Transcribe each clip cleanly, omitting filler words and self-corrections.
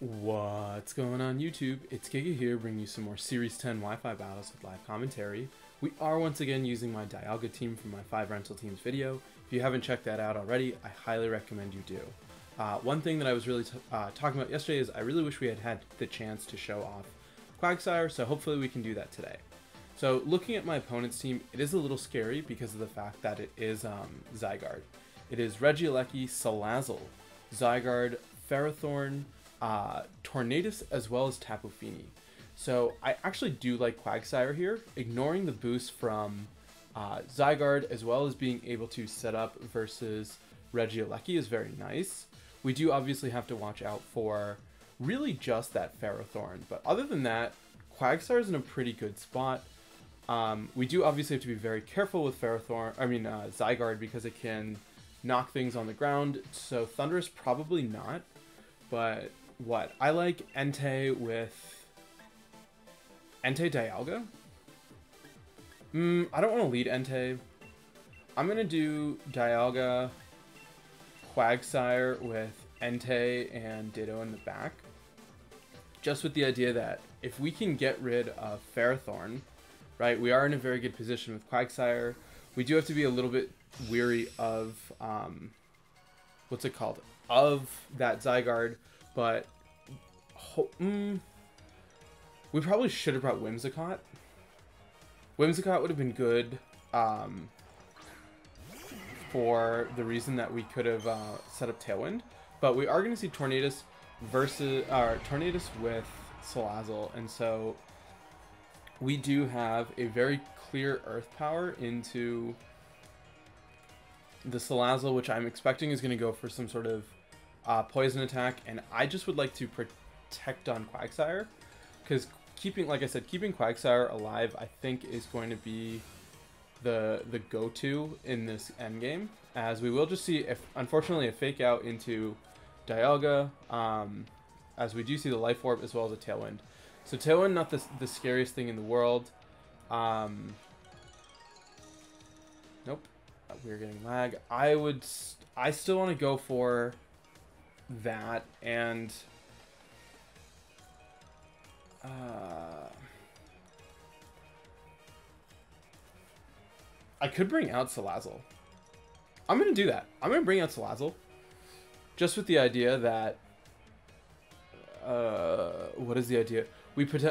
What's going on YouTube? It's Giga here, bringing you some more Series 10 Wi-Fi battles with live commentary. We are once again using my Dialga team from my 5 rental teams video. If you haven't checked that out already, I highly recommend you do. One thing that I was really talking about yesterday is I really wish we had had the chance to show off Quagsire, so hopefully we can do that today. So looking at my opponent's team, it is a little scary because of the fact that it is Zygarde. It is Regieleki, Salazzle, Zygarde, Ferrothorn, Tornadus, as well as Tapu Fini. So I actually do like Quagsire here. Ignoring the boost from Zygarde, as well as being able to set up versus Regieleki, is very nice. We do obviously have to watch out for really just that Ferrothorn, but other than that, Quagsire is in a pretty good spot. We do obviously have to be very careful with Zygarde, because it can knock things on the ground, so Thundurus probably not, but what? I like Entei with Entei Dialga? I don't want to lead Entei. I'm going to do Dialga, Quagsire with Entei and Ditto in the back. Just with the idea that if we can get rid of Ferrothorn, right, we are in a very good position with Quagsire. We do have to be a little bit weary of, what's it called? Of that Zygarde, but we probably should have brought Whimsicott. Whimsicott would have been good for the reason that we could have set up Tailwind, but we are going to see Tornadus versus Tornadus with Salazzle, and so we do have a very clear Earth Power into the Salazzle, which I'm expecting is going to go for some sort of poison attack, and I just would like to protect on Quagsire, because like I said, keeping Quagsire alive I think is going to be the go-to in this endgame, as we will just see, if unfortunately, a fake out into Dialga, as we do see the Life Orb as well as a Tailwind. So Tailwind, not the scariest thing in the world. Nope, we're getting lag. I still want to go for that, and I could bring out Salazzle. I'm going to do that. I'm going to bring out Salazzle, just with the idea that what is the idea?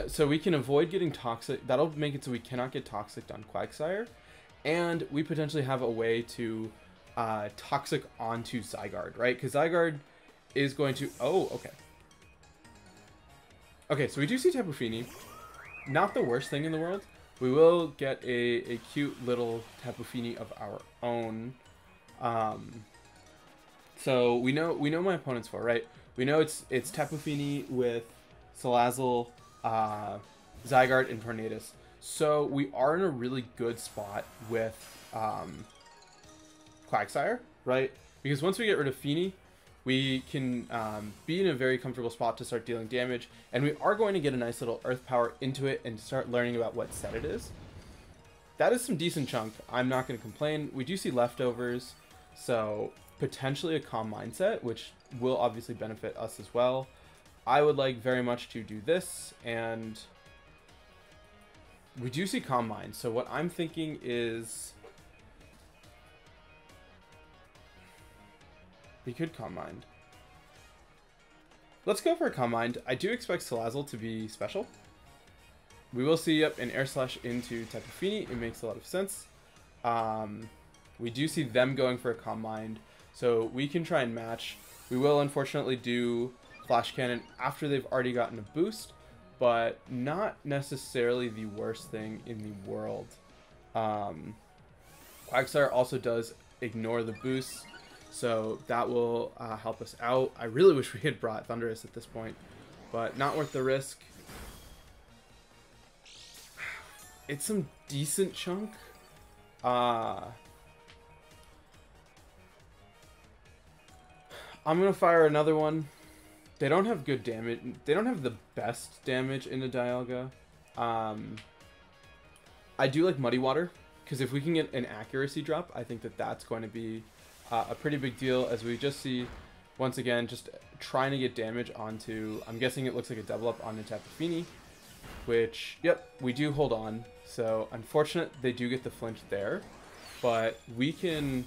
So we can avoid getting toxic. That'll make it so we cannot get toxic on Quagsire, and we potentially have a way to toxic onto Zygarde, right? Because Zygarde is going to... Oh, okay. Okay, so we do see Tapu Fini. Not the worst thing in the world. We will get a cute little Tapu Fini of our own. So we know my opponent's for, right? We know it's Tapu Fini with Salazzle, Zygarde, and Tornadus. So we are in a really good spot with Quagsire, right? Because once we get rid of Fini, we can be in a very comfortable spot to start dealing damage, and we are going to get a nice little Earth Power into it and start learning about what set it is. That is some decent chunk. I'm not going to complain. We do see leftovers, so potentially a Calm Mindset, which will obviously benefit us as well. I would like very much to do this, and we do see Calm Mind. So what I'm thinking is we could Calm Mind. Let's go for a Calm Mind. I do expect Salazzle to be special. We will see an Air Slash into Tapu Fini. It makes a lot of sense. We do see them going for a Calm Mind, so we can try and match. We will unfortunately do Flash Cannon after they've already gotten a boost, but not necessarily the worst thing in the world. Quagsire also does ignore the boosts, so that will help us out. I really wish we had brought Thundurus at this point, but not worth the risk. It's some decent chunk. I'm going to fire another one. They don't have good damage. They don't have the best damage in the Dialga. I do like Muddy Water, because if we can get an accuracy drop, I think that that's going to be a pretty big deal, as we just see Once again, just trying to get damage onto, I'm guessing it looks like a double up onto Tapu Fini, which, yep, we do hold on. So unfortunate they do get the flinch there, but we can,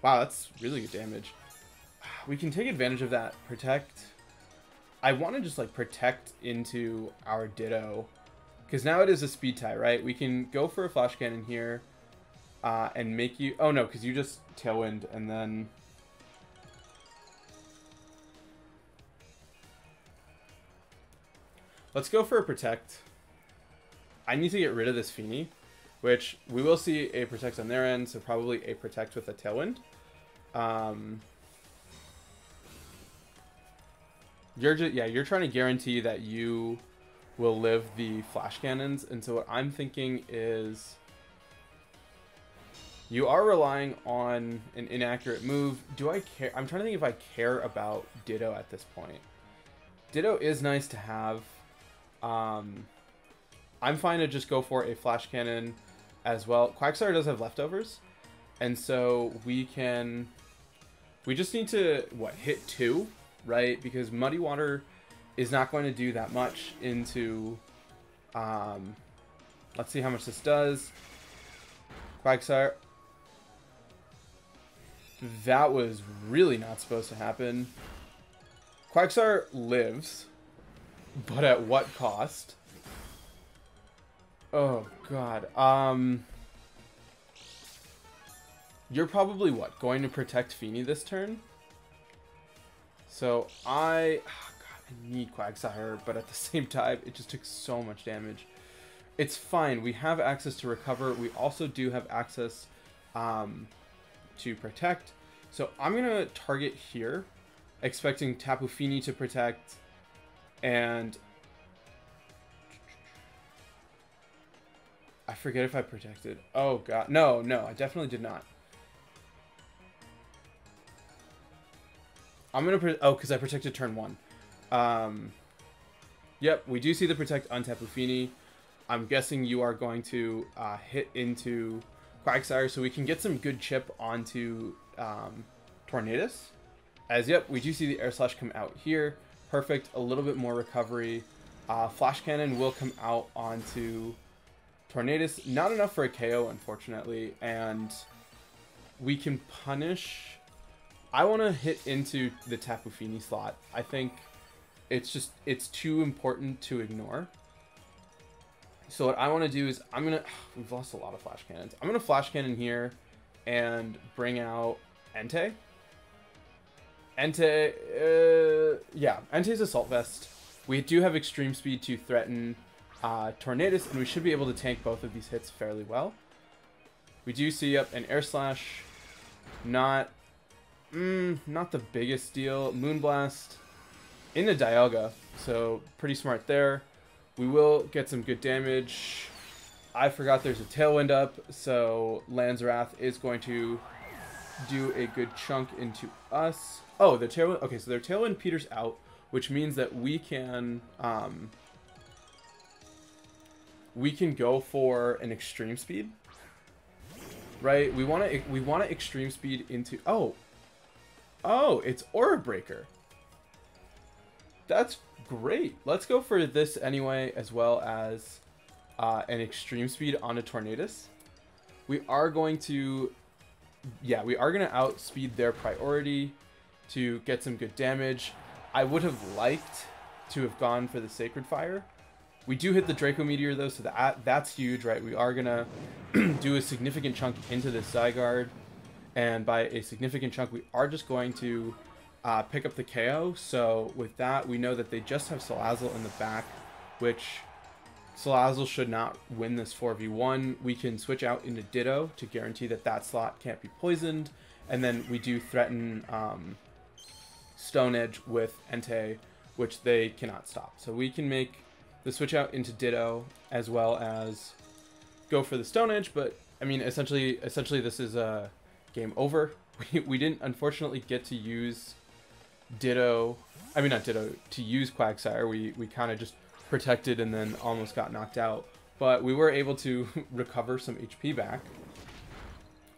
wow, that's really good damage. We can take advantage of that, protect. I want to just like protect into our Ditto, because now it is a speed tie, right? We can go for a Flash Cannon here and make you, oh no, because you just Tailwind and then, let's go for a protect. I need to get rid of this Fini, which we will see a protect on their end, so probably a protect with a Tailwind. You're trying to guarantee that you will live the Flash Cannons, and so what I'm thinking is you are relying on an inaccurate move. Do I care? I'm trying to think if I care about Ditto at this point. Ditto is nice to have. I'm fine to just go for a Flash Cannon as well. Quagsire does have leftovers, and so we just need to, what, hit 2, right? Because Muddy Water is not going to do that much into, let's see how much this does. Quagsire. That was really not supposed to happen. Quagsire lives, but at what cost? Oh, God. You're probably, what, going to protect Fini this turn? So, God, I need Quagsire, but at the same time, it just took so much damage. It's fine. We have access to recover. We also do have access to protect. So, I'm going to target here, expecting Tapu Fini to protect, and I forget if I protected. Oh, God. No, I definitely did not. I'm going to... Oh, because I protected turn 1. Yep, we do see the protect on Tapu Fini. I'm guessing you are going to hit into Quagsire, so we can get some good chip onto Tornadus. As, yep, we do see the Air Slash come out here. Perfect. A little bit more recovery. Flash Cannon will come out onto Tornadus. Not enough for a KO, unfortunately. And we can punish... I want to hit into the Tapu Fini slot. I think it's too important to ignore. So what I want to do is we've lost a lot of Flash Cannons. I'm going to Flash Cannon here and bring out Entei. Yeah, Entei's Assault Vest. We do have Extreme Speed to threaten Tornadus, and we should be able to tank both of these hits fairly well. We do see up an Air Slash. Not the biggest deal. Moonblast into Dialga, so pretty smart there. We will get some good damage. I forgot there's a Tailwind up, so Land's Wrath is going to do a good chunk into us. Oh, the Tailwind. Okay, so their Tailwind peters out, which means that we can go for an Extreme Speed, right? We want to Extreme Speed into. Oh, it's Aura Breaker. That's great. Let's go for this anyway, as well as an Extreme Speed onto Tornadus. We are going to outspeed their priority to get some good damage. I would have liked to have gone for the Sacred Fire. We do hit the Draco Meteor though, so that's huge, right? We are gonna do a significant chunk into this Zygarde. And by a significant chunk, we are just going to pick up the KO. So with that, we know that they just have Salazzle in the back, which Salazzle should not win this 4v1. We can switch out into Ditto to guarantee that that slot can't be poisoned. And then we do threaten Stone Edge with Entei, which they cannot stop. So we can make the switch out into Ditto as well as go for the Stone Edge. But I mean, essentially this is a game over. We didn't unfortunately get to use Ditto. I mean, not Ditto, to use Quagsire. We kind of just protected and then almost got knocked out. But we were able to recover some HP back,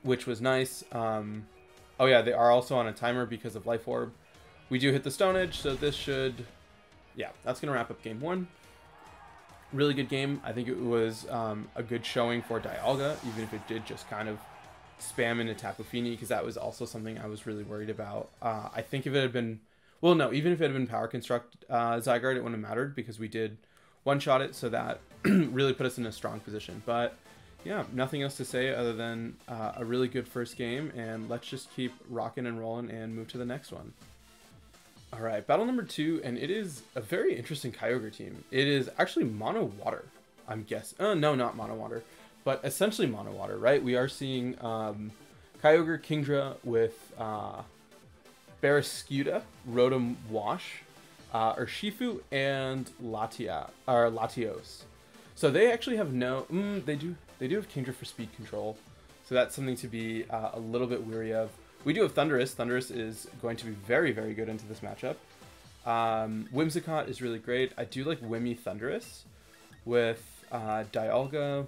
which was nice. Oh yeah, they are also on a timer because of Life Orb, We do hit the Stone Edge, so this should, yeah, that's going to wrap up game 1. Really good game. I think it was a good showing for Dialga, even if it did just kind of spam into Tapu Fini, because that was also something I was really worried about. I think if it had been, well, no, even if it had been Power Construct Zygarde, it wouldn't have mattered, because we did one-shot it, so that really put us in a strong position. But yeah, nothing else to say other than a really good first game, and let's just keep rocking and rolling and move to the next one. All right, battle number 2, and it is a very interesting Kyogre team. It is actually mono water, I'm guessing. No, not mono water, but essentially mono water, right? We are seeing Kyogre, Kingdra with Barraskewda, Rotom Wash, Urshifu, and Latios. So they actually have no. They do have Kingdra for speed control, so that's something to be a little bit weary of. We do have Thundurus. Thundurus is going to be very, very good into this matchup. Whimsicott is really great. I do like Wimmy Thundurus with Dialga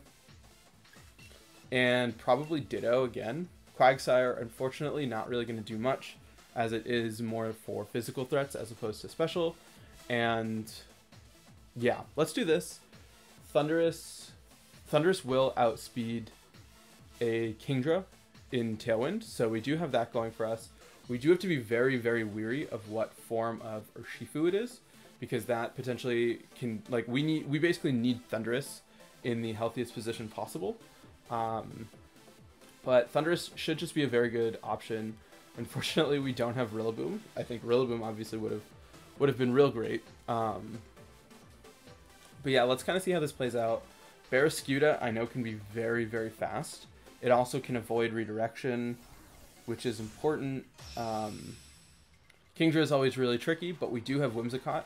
and probably Ditto again. Quagsire, unfortunately, not really going to do much, as it is more for physical threats as opposed to special. And yeah, let's do this. Thundurus will outspeed a Kingdra in Tailwind, so we do have that going for us. We do have to be very, very weary of what form of Urshifu it is, because that potentially can, like, we basically need Thundurus in the healthiest position possible. But Thundurus should just be a very good option. Unfortunately, we don't have Rillaboom. I think Rillaboom obviously would have been real great. But yeah, let's kind of see how this plays out. Barraskewda, I know, can be very, very fast. It also can avoid redirection, which is important. Kingdra is always really tricky, but we do have Whimsicott.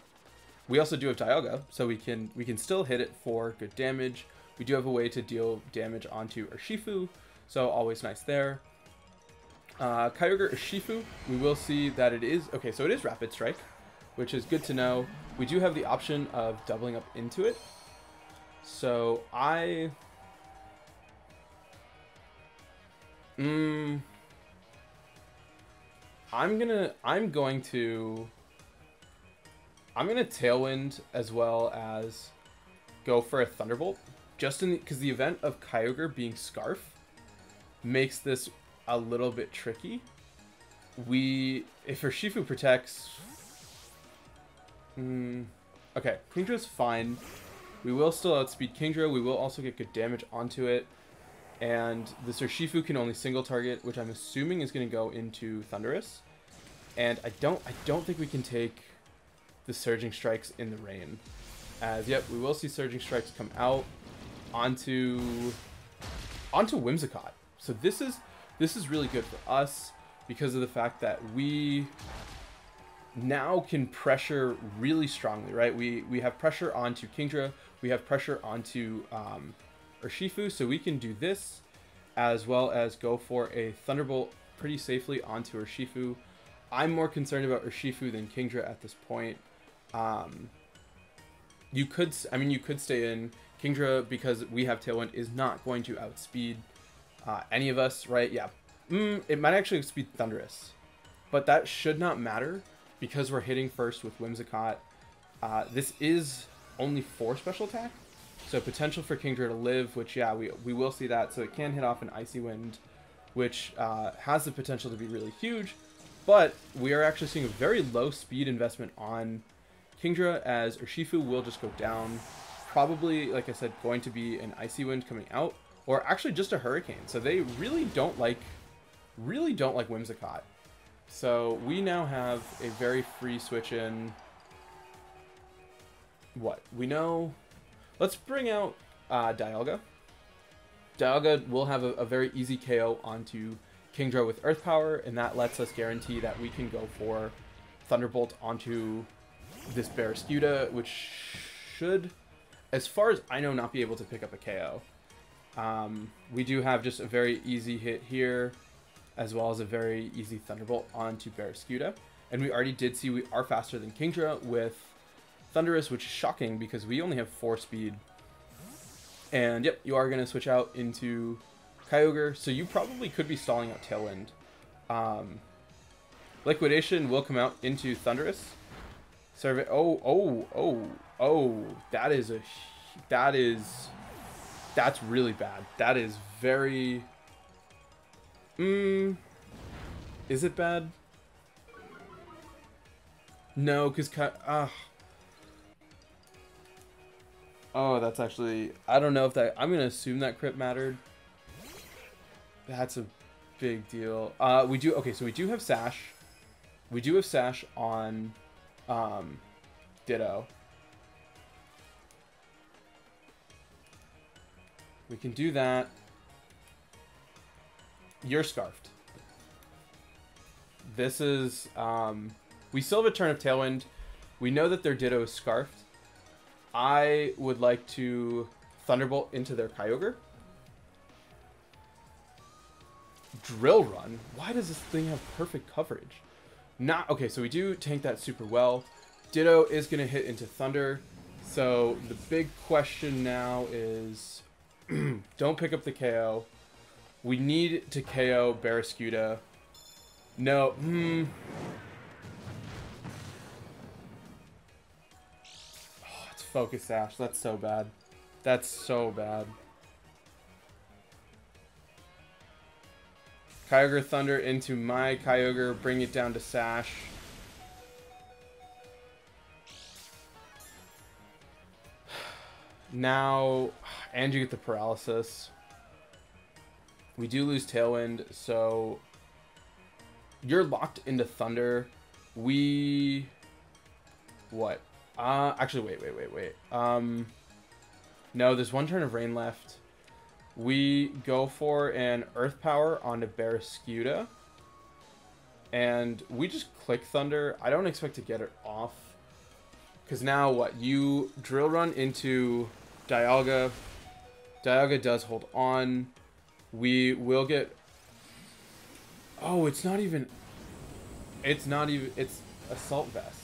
We also do have Dialga, so we can still hit it for good damage. We do have a way to deal damage onto Urshifu, so always nice there. Kyogre Urshifu, we will see that it is, okay, so it is Rapid Strike, which is good to know. We do have the option of doubling up into it. So I'm going to Tailwind as well as go for a Thunderbolt, just because the event of Kyogre being Scarf makes this a little bit tricky. If Urshifu protects, okay, Kingdra's fine. We will still outspeed Kingdra. We will also get good damage onto it. And this Urshifu can only single target, which I'm assuming is going to go into Thundurus. And I don't think we can take the Surging Strikes in the rain. As, yep, we will see Surging Strikes come out onto Whimsicott. So this is really good for us because of the fact that we now can pressure really strongly, right? We have pressure onto Kingdra, we have pressure onto Urshifu, so we can do this as well as go for a Thunderbolt pretty safely onto Urshifu. I'm more concerned about Urshifu than Kingdra at this point. You could stay in. Kingdra, because we have Tailwind, is not going to outspeed any of us, right? Yeah, it might actually outspeed Thundurus, but that should not matter because we're hitting first with Whimsicott. This is only 4 special attack, so potential for Kingdra to live, which, yeah, we will see that. So it can hit off an Icy Wind, which has the potential to be really huge, but we are actually seeing a very low speed investment on Kingdra, as Urshifu will just go down. Probably, like I said, going to be an Icy Wind coming out, or actually just a Hurricane. So they really don't like Whimsicott. So we now have a very free switch in. What? We know. Let's bring out Dialga. Dialga will have a very easy KO onto Kingdra with Earth Power, and that lets us guarantee that we can go for Thunderbolt onto this Barraskewda, which should, as far as I know, not be able to pick up a KO. We do have just a very easy hit here, as well as a very easy Thunderbolt onto Barraskewda. And we already did see we are faster than Kingdra with Thundurus, which is shocking because we only have 4 speed. And yep, you are going to switch out into Kyogre, so you probably could be stalling out Tailwind. Liquidation will come out into Thunderous. Serve it. Oh. That's really bad. That is very... Is it bad? No, because... Oh, that's actually... I don't know if that... I'm going to assume that crit mattered. That's a big deal. We do... Okay, so we do have Sash. We do have Sash on Ditto. We can do that. You're Scarfed. This is... we still have a turn of Tailwind. We know that their Ditto is Scarfed. I would like to Thunderbolt into their Kyogre. Drill Run? Why does this thing have perfect coverage? Not... Okay, so we do tank that super well. Ditto is going to hit into Thunder. So the big question now is... don't pick up the KO. We need to KO Barraskewda. No. Oh, it's Focus Sash. That's so bad. That's so bad. Kyogre Thunder into my Kyogre. Bring it down to Sash. Now, and you get the Paralysis. We do lose Tailwind, so you're locked into Thunder. We... What? Actually, wait. No, there's one turn of Rain left. We go for an Earth Power onto Barraskewda. And we just click Thunder. I don't expect to get it off. Because now what? You Drill Run into Dialga. Dialga does hold on. We will get... Oh, it's not even... It's not even... It's Assault Vest.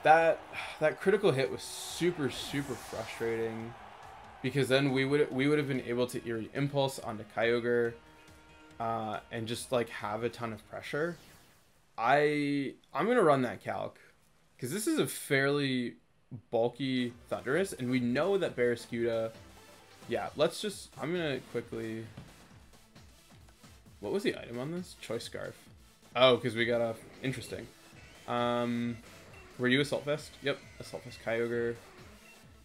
That critical hit was super frustrating, because then we would have been able to Eerie Impulse onto Kyogre, and just like have a ton of pressure. I'm gonna run that calc, because this is a fairly bulky Thunderous, and we know that Barraskewda. Yeah, let's just... I'm gonna quickly... What was the item on this? Choice Scarf. Oh, because we got a... Interesting. Were you Assault Vest? Yep, Assault Vest Kyogre.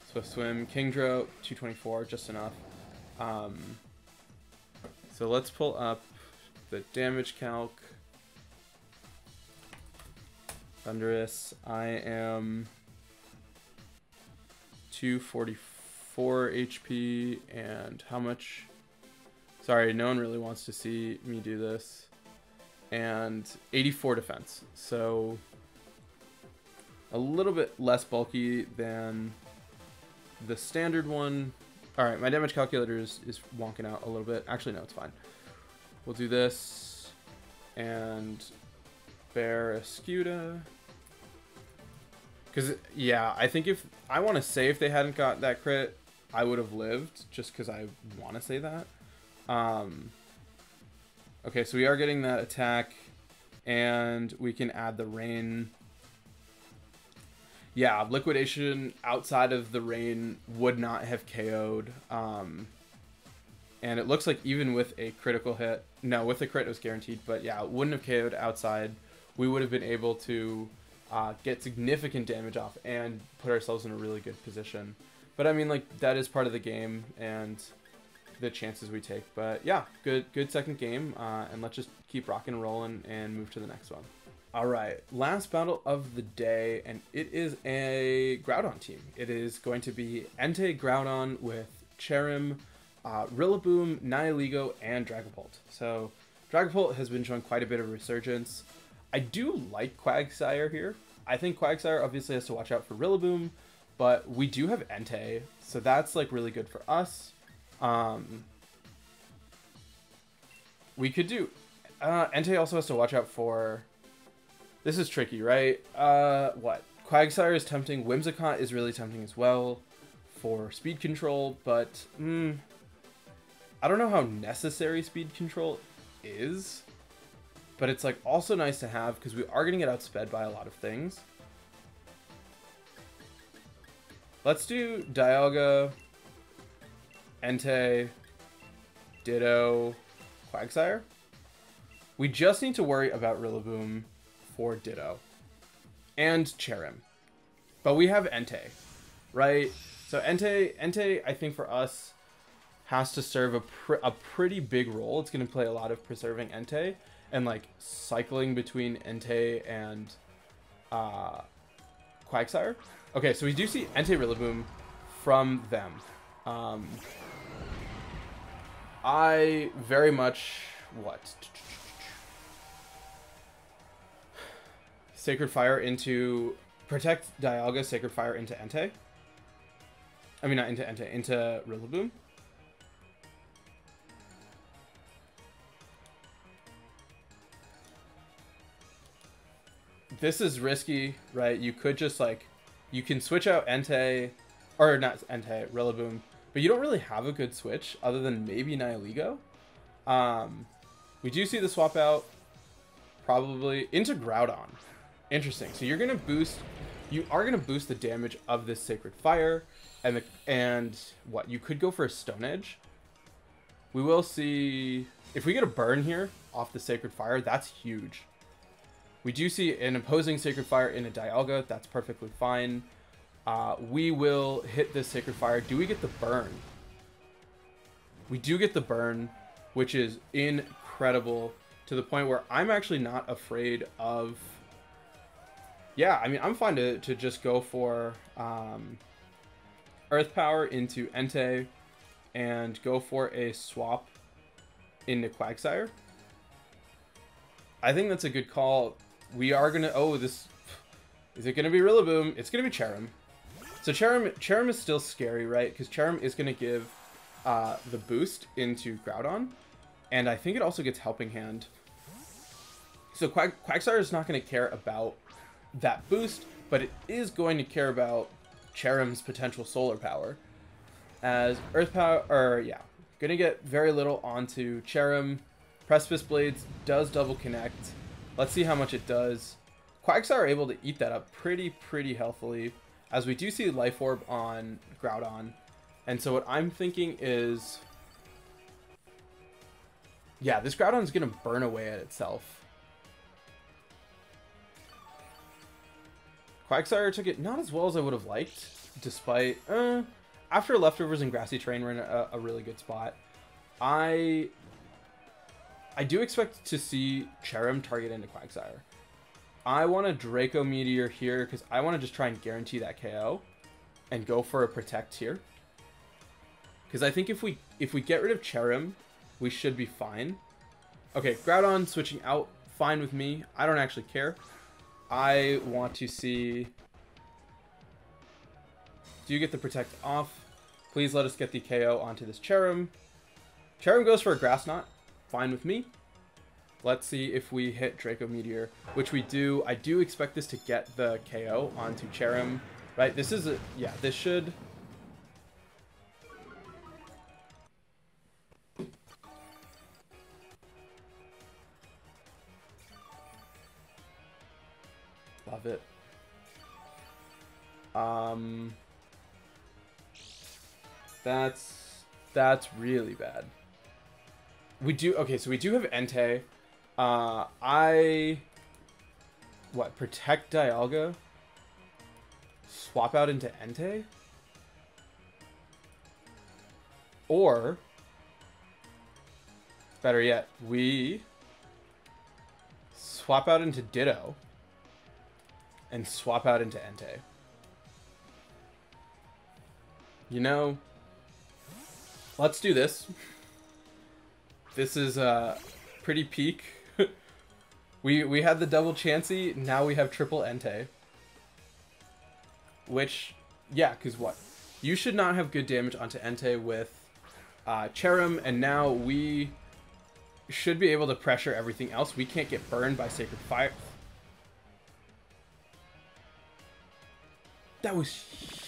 Swift Swim. Kingdra, 224, just enough. So let's pull up the damage calc. Thunderous. I am 244 HP, and how much? Sorry, no one really wants to see me do this. And 84 defense. So a little bit less bulky than the standard one. Alright, my damage calculator is wonking out a little bit. Actually, no, it's fine. We'll do this. And Barraskewda. Because, yeah, I think if... I want to say if they hadn't got that crit, I would have lived. Just because I want to say that. Okay, so we are getting that attack. And we can add the rain. Yeah, Liquidation outside of the rain would not have KO'd. And it looks like even with a critical hit... No, with a crit it was guaranteed. But yeah, it wouldn't have KO'd outside. We would have been able to get significant damage off and put ourselves in a really good position. But I mean, like, that is part of the game and the chances we take. But yeah, good second game. And let's just keep rocking and rolling and move to the next one. Alright, last battle of the day, and it is a Groudon team. It is going to be Entei Groudon with Cherim, Rillaboom, Nihilego, and Dragapult. So, Dragapult has been showing quite a bit of resurgence. I do like Quagsire here. I think Quagsire obviously has to watch out for Rillaboom, but we do have Entei, so that's like really good for us. We could do... Entei also has to watch out for... This is tricky, right? What? Quagsire is tempting. Whimsicott is really tempting as well for speed control, but I don't know how necessary speed control is, but it's like also nice to have because we are going to get outsped by a lot of things. Let's do Dialga, Entei, Ditto, Quagsire. We just need to worry about Rillaboom for Ditto and Cherrim. But we have Entei, right? So Entei, I think for us, has to serve a pretty big role. It's going to play a lot of preserving Entei and like cycling between Entei and Quagsire. Okay, so we do see Entei Rillaboom from them. I very much... what? Sacred Fire into... protect Dialga, Sacred Fire into Entei. I mean, not into Entei, into Rillaboom. This is risky, right? You could just like... you can switch out Entei... or not Entei, Rillaboom. But you don't really have a good switch other than maybe Nihilego. We do see the swap out probably into Groudon. Interesting. So you're going to boost... you are going to boost the damage of this Sacred Fire. And what? You could go for a Stone Edge. We will see... if we get a burn here off the Sacred Fire, that's huge. We do see an opposing Sacred Fire in a Dialga. That's perfectly fine. We will hit this Sacred Fire. Do we get the burn? We do get the burn, which is incredible to the point where I'm actually not afraid of... yeah, I mean, I'm fine to just go for Earth Power into Entei and go for a swap into Quagsire. I think that's a good call. We are going to... oh, this... is it going to be Rillaboom? It's going to be Cherrim. So Cherrim is still scary, right? Because Cherrim is going to give the boost into Groudon. And I think it also gets Helping Hand. So Quagsire is not going to care about that boost, but it is going to care about Cherrim's potential solar power. As Earth Power, or yeah, going to get very little onto Cherrim. Precipice Blades does double connect. Let's see how much it does. Quagsire are able to eat that up pretty healthily, as we do see Life Orb on Groudon. And so what I'm thinking is... yeah, this Groudon is going to burn away at itself. Quagsire took it not as well as I would have liked, despite... after Leftovers and Grassy Terrain, we're in a really good spot. I do expect to see Cherrim target into Quagsire. I want a Draco Meteor here because I want to just try and guarantee that KO and go for a Protect here. Because I think if we get rid of Cherrim, we should be fine. Okay, Groudon switching out, fine with me. I don't actually care. I want to see... do you get the Protect off? Please let us get the KO onto this Cherrim. Cherrim goes for a Grass Knot. Fine with me. Let's see if we hit Draco Meteor, which we do. I do expect this to get the KO onto Cherrim. Right, this is a... yeah, this should... love it. That's really bad. We do... okay, so we do have Entei. What? Protect Dialga? Swap out into Entei? Or... better yet, we... swap out into Ditto. And swap out into Entei. You know... let's do this. This is pretty peak. we had the double Chansey, now we have triple Entei. Which, yeah, because what? You should not have good damage onto Entei with Cherrim, and now we should be able to pressure everything else. We can't get burned by Sacred Fire. That was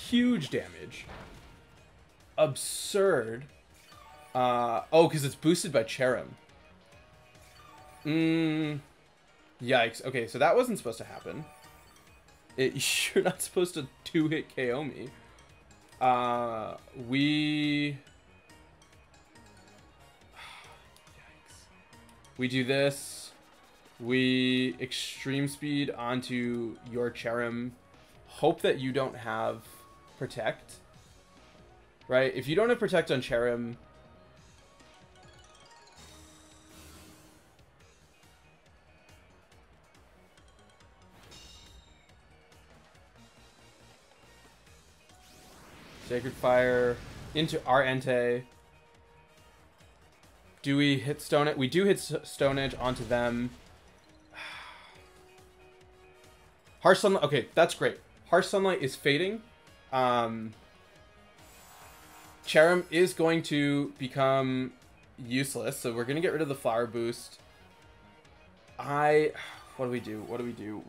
huge damage. Absurd. Oh, because it's boosted by Cherrim. Yikes. Okay, so that wasn't supposed to happen. You're not supposed to 2-hit KO me. We do this. We extreme speed onto your Cherrim. Hope that you don't have protect. Right? If you don't have protect on Cherrim, Sacred Fire into our Entei. Do we hit Stone Edge? We do hit Stone Edge onto them. Harsh Sunlight. Okay, that's great. Harsh Sunlight is fading. Cherrim is going to become useless, so we're going to get rid of the Flower Boost. What do we do? What do we do?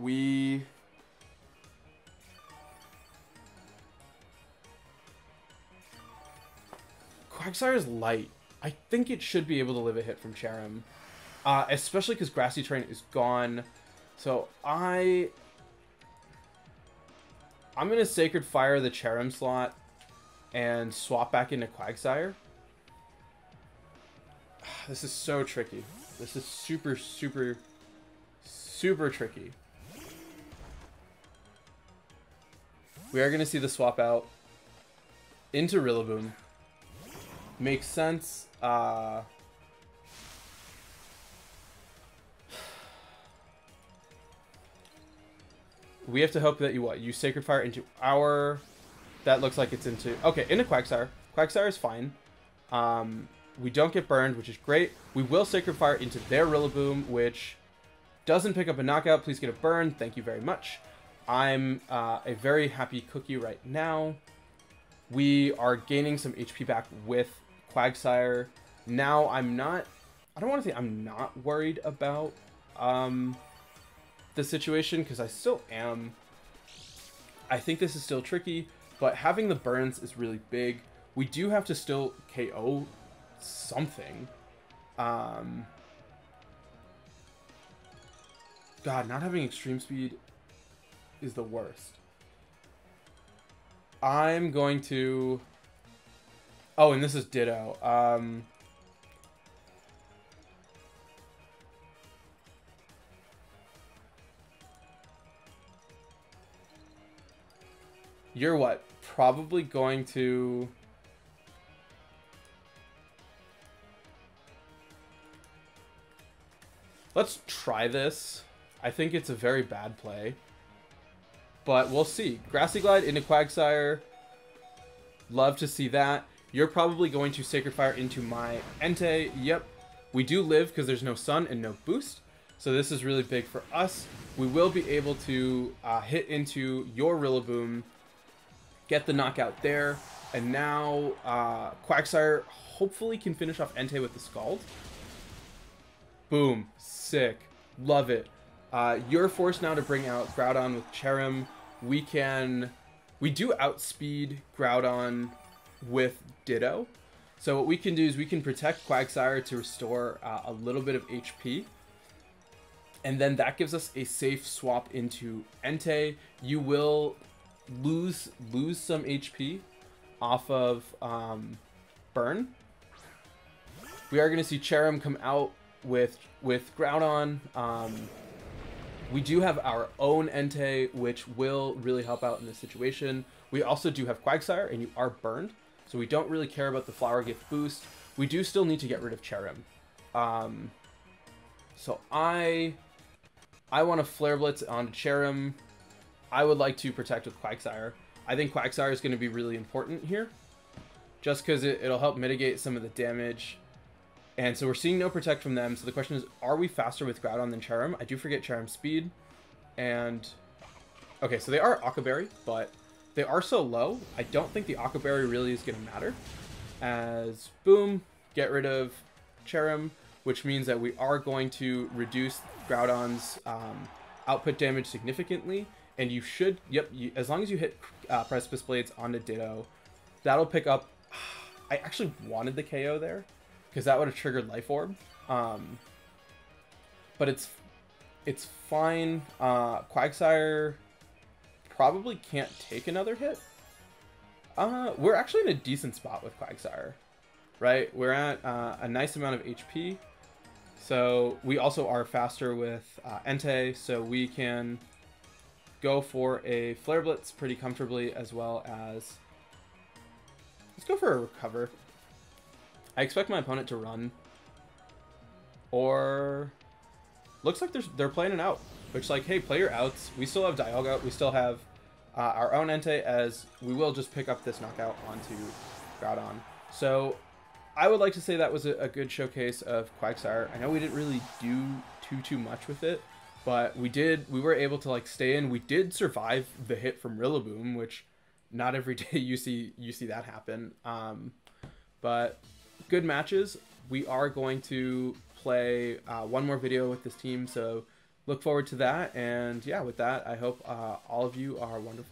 Quagsire is light. I think it should be able to live a hit from Cherrim. Especially because Grassy Terrain is gone. So I'm going to Sacred Fire the Cherrim slot and swap back into Quagsire. This is so tricky. This is super, super, super tricky. We are going to see the swap out into Rillaboom. Makes sense. We have to hope that you Sacred Fire into our... That looks like it's into... Okay, into Quagsire. Quagsire is fine. We don't get burned, which is great. We will Sacred Fire into their Rillaboom, which doesn't pick up a knockout. Please get a burn. Thank you very much. I'm a very happy cookie right now. We are gaining some HP back with Quagsire. Now I'm not... I don't want to say I'm not worried about the situation, because I still am. I think this is still tricky, but having the burns is really big. We do have to still KO something. God, not having extreme speed is the worst. I'm going to... Oh, and this is Ditto. You're what? Probably going to... Let's try this. I think it's a very bad play. But we'll see. Grassy Glide into Quagsire. Love to see that. You're probably going to Sacred Fire into my Entei. Yep. We do live because there's no Sun and no boost. So this is really big for us. We will be able to hit into your Rillaboom. Get the knockout there. And now Quagsire hopefully can finish off Entei with the Scald. Boom. Sick. Love it. You're forced now to bring out Groudon with Cherrim. We do outspeed Groudon with Ditto. So what we can do is we can protect Quagsire to restore a little bit of HP. And then that gives us a safe swap into Entei. You will lose some HP off of Burn. We are going to see Cherrim come out with Groudon. We do have our own Entei, which will really help out in this situation. We also do have Quagsire, and you are burned, so we don't really care about the Flower Gift boost. We do still need to get rid of Cherrim. So I want to Flare Blitz onto Cherrim. I would like to protect with Quagsire. I think Quagsire is going to be really important here, just because it'll help mitigate some of the damage. And so we're seeing no protect from them. So the question is, are we faster with Groudon than Cherrim? I do forget Cherrim's speed. And okay, so they are Aqua Berry, but they are so low. I don't think the Aqua Berry really is going to matter. As boom, get rid of Cherrim, which means that we are going to reduce Groudon's output damage significantly. And you should, as long as you hit Precipice Blades onto Ditto, that'll pick up I actually wanted the KO there because that would have triggered Life Orb. But it's fine. Quagsire probably can't take another hit. We're actually in a decent spot with Quagsire, right? We're at a nice amount of HP. So we also are faster with Entei, so we can go for a Flare Blitz pretty comfortably, as well as... Let's go for a Recover. I expect my opponent to run. Or... Looks like they're playing it out. Which, like, hey, play your outs. We still have Dialga. We still have our own Entei, as we will just pick up this knockout onto Groudon. So... I would like to say that was a good showcase of Quagsire. I know we didn't really do too much with it, but we were able to like stay in. We did survive the hit from Rillaboom, which not every day you see that happen. But good matches. We are going to play one more video with this team, so look forward to that. And yeah, with that, I hope all of you are wonderful.